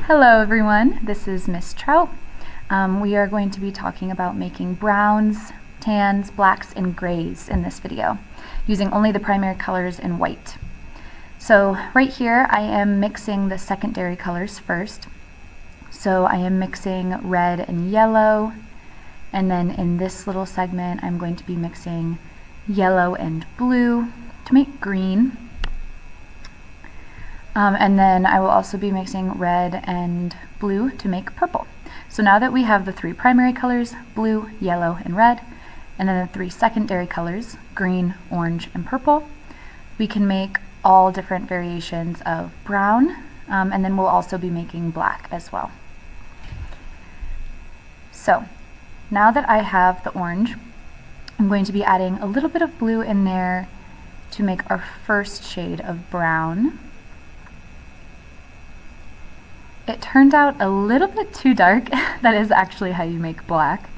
Hello everyone, this is Miss Trout. We are going to be talking about making browns, tans, blacks, and grays in this video, using only the primary colors in white. So right here I am mixing the secondary colors first. So I am mixing red and yellow, and then in this little segment I'm going to be mixing yellow and blue to make green. And then I will also be mixing red and blue to make purple. So now that we have the three primary colors, blue, yellow, and red, and then the three secondary colors, green, orange, and purple, we can make all different variations of brown, and then we'll also be making black as well. So now that I have the orange, I'm going to be adding a little bit of blue in there to make our first shade of brown. It turned out a little bit too dark. That is actually how you make black.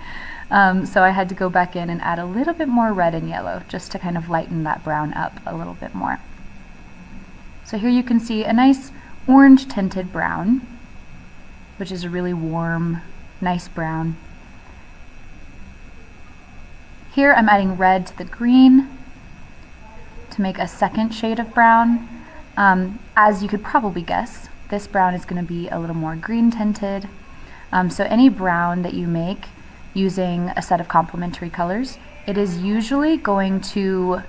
So I had to go back in and add a little bit more red and yellow just to kind of lighten that brown up a little bit more. So here you can see a nice orange tinted brown, which is a really warm, nice brown. Here I'm adding red to the green to make a second shade of brown. As you could probably guess, this brown is going to be a little more green tinted. So any brown that you make using a set of complementary colors, it is usually going to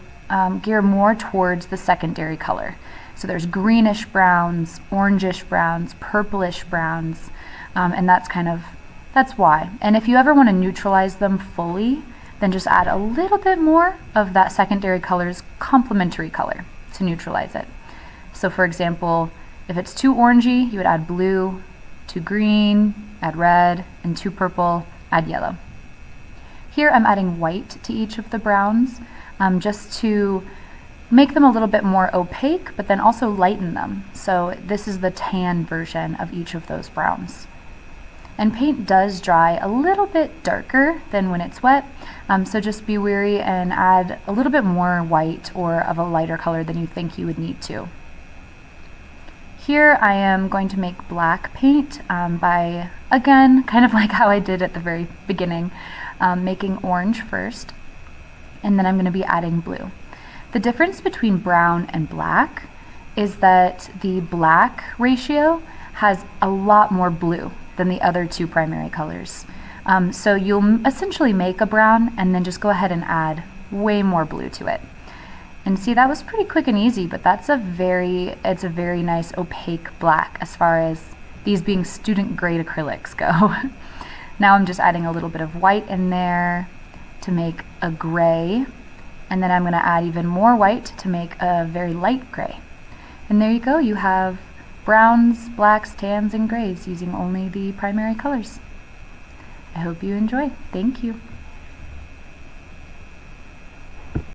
gear more towards the secondary color. So there's greenish browns, orangish browns, purplish browns, and that's why. And if you ever want to neutralize them fully, then just add a little bit more of that secondary color's complementary color to neutralize it. So for example, if it's too orangey, you would add blue, too green, add red, and too purple, add yellow. Here I'm adding white to each of the browns just to make them a little bit more opaque, but then also lighten them. So this is the tan version of each of those browns. And paint does dry a little bit darker than when it's wet, so just be wary and add a little bit more white or of a lighter color than you think you would need to. Here I am going to make black paint by, again, kind of like how I did at the very beginning, making orange first, and then I'm going to be adding blue. The difference between brown and black is that the black ratio has a lot more blue than the other two primary colors. So you'll essentially make a brown and then just go ahead and add way more blue to it. And see, that was pretty quick and easy, but it's a very nice opaque black as far as these being student grade acrylics go. Now I'm just adding a little bit of white in there to make a gray, and then I'm going to add even more white to make a very light gray. And there you go, you have browns, blacks, tans, and grays using only the primary colors. I hope you enjoy. Thank you.